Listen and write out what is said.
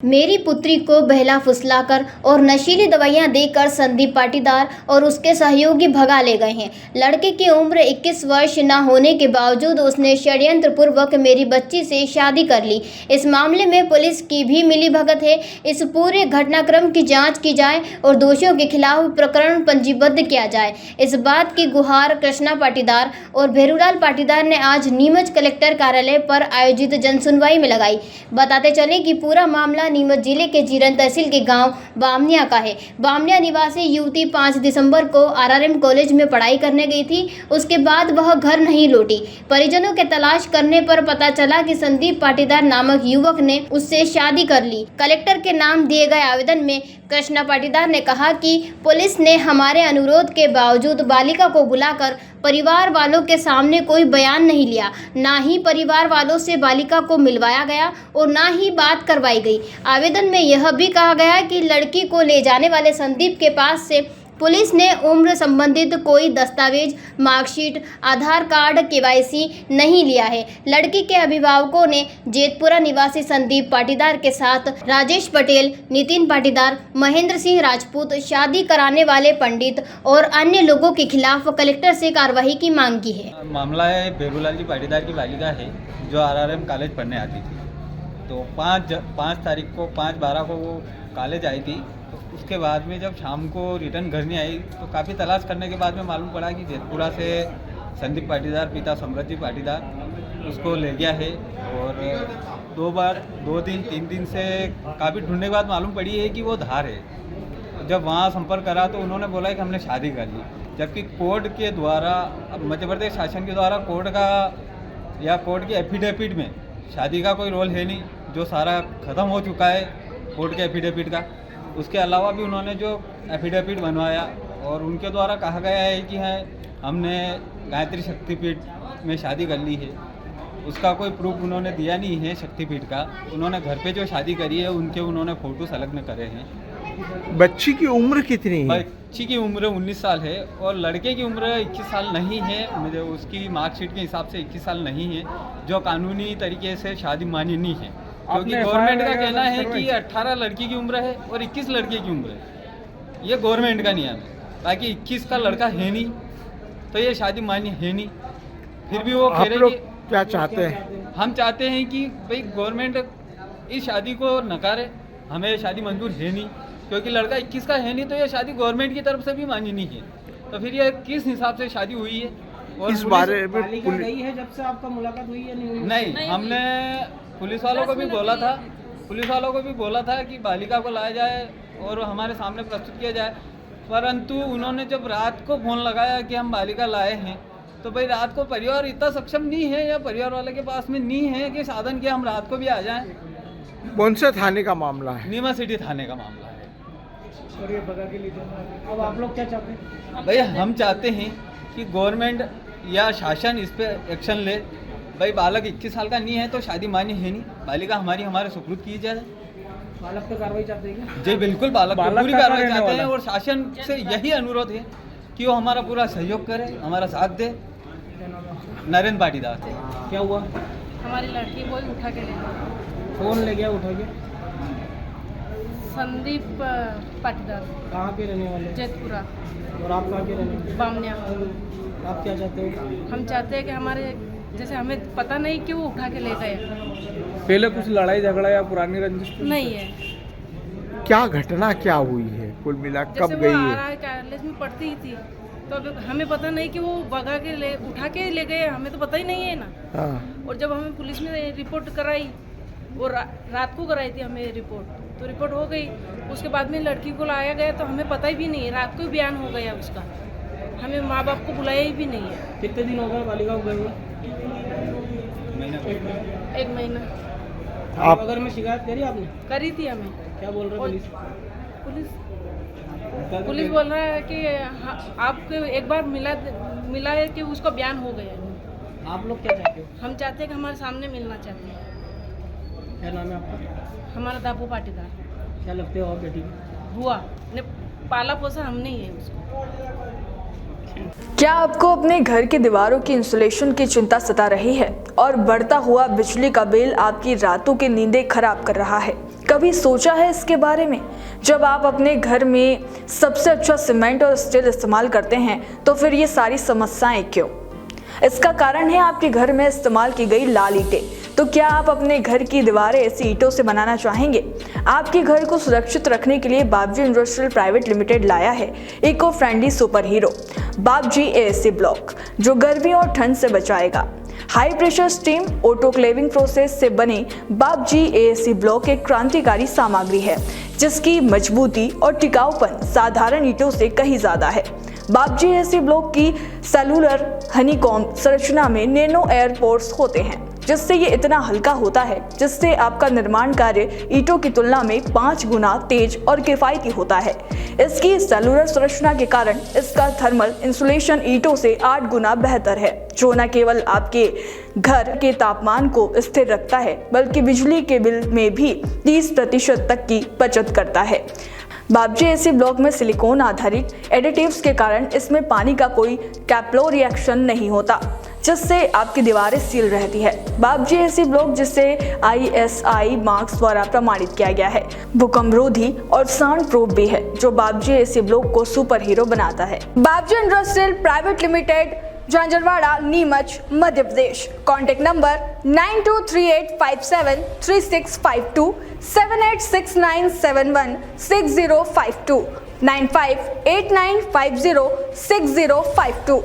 मेरी पुत्री को बहला फुसलाकर और नशीली दवाइयां देकर संदीप पाटीदार और उसके सहयोगी भगा ले गए हैं। लड़के की उम्र 21 वर्ष न होने के बावजूद उसने षड्यंत्र पूर्वक मेरी बच्ची से शादी कर ली। इस मामले में पुलिस की भी मिलीभगत है। इस पूरे घटनाक्रम की जांच की जाए और दोषियों के खिलाफ प्रकरण पंजीबद्ध किया जाए। इस बात की गुहार कृष्णा पाटीदार और भेरूलाल पाटीदार ने आज नीमच कलेक्टर कार्यालय पर आयोजित जनसुनवाई में लगाई। बताते चले कि पूरा मामला नीमच जिले के जीरन तहसील के गांव बामनिया का है। बामनिया निवासी युवती 5 दिसंबर को आरआरएम कॉलेज में पढ़ाई करने गई थी। उसके बाद वह घर नहीं लौटी। परिजनों के तलाश करने पर पता चला कि संदीप पाटीदार नामक युवक ने उससे शादी कर ली। कलेक्टर के नाम दिए गए आवेदन में कृष्णा पाटीदार ने कहा कि पुलिस ने हमारे अनुरोध के बावजूद बालिका को बुलाकर परिवार वालों के सामने कोई बयान नहीं लिया, ना ही परिवार वालों से बालिका को मिलवाया गया और ना ही बात करवाई गई। आवेदन में यह भी कहा गया कि लड़की को ले जाने वाले संदीप के पास से पुलिस ने उम्र संबंधित कोई दस्तावेज, मार्कशीट, आधार कार्ड, केवाईसी नहीं लिया है। लड़की के अभिभावकों ने जेतपुरा निवासी संदीप पाटीदार के साथ राजेश पटेल, नितिन पाटीदार, महेंद्र सिंह राजपूत, शादी कराने वाले पंडित और अन्य लोगों के खिलाफ कलेक्टर से कार्रवाई की मांग की है। मामला है भेरूलाल जी पाटीदार की बालिका है जो आरआरएम कॉलेज पढ़ने आती थी। तो 5 तारीख को 5/12 को वो कॉलेज आई थी। तो उसके बाद में जब शाम को रिटर्न घर नहीं आई तो काफ़ी तलाश करने के बाद में मालूम पड़ा कि जेतपुरा से संदीप पाटीदार पिता सम्राट जी पाटीदार उसको ले गया है। और 2 दिन से काफ़ी ढूंढने के बाद मालूम पड़ी है कि वो धार है। जब वहाँ संपर्क करा तो उन्होंने बोला कि हमने शादी कर ली, जबकि कोर्ट के द्वारा, मध्य प्रदेश शासन के द्वारा कोर्ट का या कोर्ट के एफिडेविट में शादी का कोई रोल है नहीं, जो सारा ख़त्म हो चुका है कोर्ट के एफिडेविट का। उसके अलावा भी उन्होंने जो एफिडेविट बनवाया और उनके द्वारा कहा गया है कि हमने गायत्री शक्तिपीठ में शादी कर ली है, उसका कोई प्रूफ उन्होंने दिया नहीं है शक्तिपीठ का। उन्होंने घर पे जो शादी करी है उनके उन्होंने फ़ोटो संलग्न करे हैं। बच्ची की उम्र कितनी है? बच्ची की उम्र 19 साल है और लड़के की उम्र 21 साल नहीं है। मुझे उसकी मार्कशीट के हिसाब से 21 साल नहीं है, जो कानूनी तरीके से शादी मान्य नहीं है। क्योंकि गवर्नमेंट का कहना है कि 18 लड़की की उम्र है और 21 लड़के की उम्र है। ये गवर्नमेंट का नियम है। बाकी 21 का लड़का है नहीं तो ये शादी मान्य है नहीं। फिर भी वो कह रहे कि क्या चाहते हैं? हम चाहते हैं कि भाई गवर्नमेंट इस शादी को नकारे, हमें शादी मंजूर है नहीं। क्योंकि लड़का 21 का है नहीं तो ये शादी गवर्नमेंट की तरफ से भी मान्य नहीं है। तो फिर ये किस हिसाब से शादी हुई है? और इस बारे में गई है जब से आपका मुलाकात हुई है नहीं, हमने पुलिस वालों को भी बोला था कि बालिका को लाया जाए और हमारे सामने प्रस्तुत किया जाए। परंतु उन्होंने जब रात को फ़ोन लगाया कि हम बालिका लाए हैं, तो भाई रात को परिवार इतना सक्षम नहीं है या परिवार वाले के पास में नहीं है कि साधन के हम रात को भी आ जाएं। कौन से थाने का मामला है? नीमच सिटी थाने का मामला है। और ये भगा के लिए अब आप लोग क्या चाहते हैं? भाई हम चाहते हैं कि गवर्नमेंट या शासन इस पर एक्शन ले। भाई बालक 21 साल का नहीं है तो शादी मान्य है नहीं। बालिका हमारे सुपुर्द की जाए। बालक पे कार्रवाई चाहते हैं? जी बिल्कुल, बालक पे पूरी कार्रवाई चाहते हैं और शासन से यही अनुरोध है कि वो हमारा पूरा सहयोग करे, हमारा साथ दे। नरेंद्र पाटीदार। क्या हुआ? हमारी लड़की को ही उठा के ले गया। कौन ले गया उठा के? संदीप पाटीदार। कहाँ के रहने वाले? जेतपुरा। और आप कहाँ के रहने? बामनिया। आप क्या चाहते हो? हम चाहते हैं कि हमारे जैसे हमें पता नहीं क्यों उठा के ले गए। पहले कुछ लड़ाई झगड़ा या पुरानी रंजिश नहीं है। क्या घटना क्या हुई है कुल मिला, कब गई है? कॉलेज में पढ़ती ही थी तो अब हमें पता नहीं कि वो भगा के उठा के ले गए, हमें तो पता ही नहीं है ना। हाँ। और जब हमें पुलिस में रिपोर्ट कराई, वो रात को कराई थी हमें रिपोर्ट, तो रिपोर्ट हो गई। उसके बाद में लड़की को लाया गया तो हमें पता ही भी नहीं, रात को ही बयान हो गया उसका। हमें माँ बाप को बुलाया ही भी नहीं है। कितने दिन हो गए बालिका को गए हुए? 1 महीना। आप अगर में शिकायत करी आपने? करी थी हमें। क्या बोल रहे पुलिस? पुलिस बोल रहा है कि आपको एक बार मिला है कि उसका बयान हो गया। आप लोग क्या चाहते हो? हम चाहते हैं कि हमारे सामने मिलना चाहते हैं। क्या नाम है आपका? हमारा दापू पाटीदार। क्या लगते हो आप बेटी की? बुआ ने पाला पोसा हमने ही है उसको। क्या आपको अपने घर की दीवारों की इंसुलेशन की चिंता सता रही है और बढ़ता हुआ बिजली का बिल आपकी रातों की नींदें खराब कर रहा है? कभी सोचा है इसके बारे में? जब आप अपने घर में सबसे अच्छा सीमेंट और स्टील इस्तेमाल करते हैं तो फिर ये सारी समस्याएं क्यों? इसका कारण है आपके घर में इस्तेमाल की गई लाल ईंटें। तो क्या आप अपने घर की दीवारें ऐसी ईंटों से बनाना चाहेंगे? आपके घर को सुरक्षित रखने के लिए बाबजी इंडस्ट्रियल प्राइवेट लिमिटेड लाया है इको फ्रेंडली सुपर हीरो बाबजी एएससी ब्लॉक, जो गर्मी और ठंड से बचाएगा। High pressure steam autoclaving process से बने बाबजी एएससी ब्लॉक एक क्रांतिकारी सामग्री है जिसकी मजबूती और टिकाऊपन साधारण ईंटों से कहीं ज्यादा है। बाबजी एएससी ब्लॉक की सेलुलर हनीकॉम्ब संरचना में नैनो एयर पोर्स होते हैं जिससे ये इतना हल्का होता है जिससे आपका निर्माण कार्य ईंटों की तुलना में 5 गुना तेज और किफायती होता है। इसकी सेलुलर संरचना के कारण इसका थर्मल इंसुलेशन ईंटों से 8 गुना बेहतर है, जो न केवल आपके घर के तापमान को स्थिर रखता है बल्कि बिजली के बिल में भी 30% तक की बचत करता है। बाबजी एएससी ब्लॉक में सिलिकॉन आधारित एडिटिव्स के कारण इसमें पानी का कोई कैप्लो रिएक्शन नहीं होता जिससे आपकी दीवारें सील रहती है। बाबजी एएससी ब्लॉक जिसे ISI मार्क्स द्वारा प्रमाणित किया गया है, भूकंपरोधी और साउंड प्रूफ भी है, जो बाबजी एएससी ब्लॉक को सुपर हीरो बनाता है। Babji industrial private limited, Jhanjharwada, Neemuch, Madhya Pradesh. Contact number 9238573652, 7869716052, 9589506052।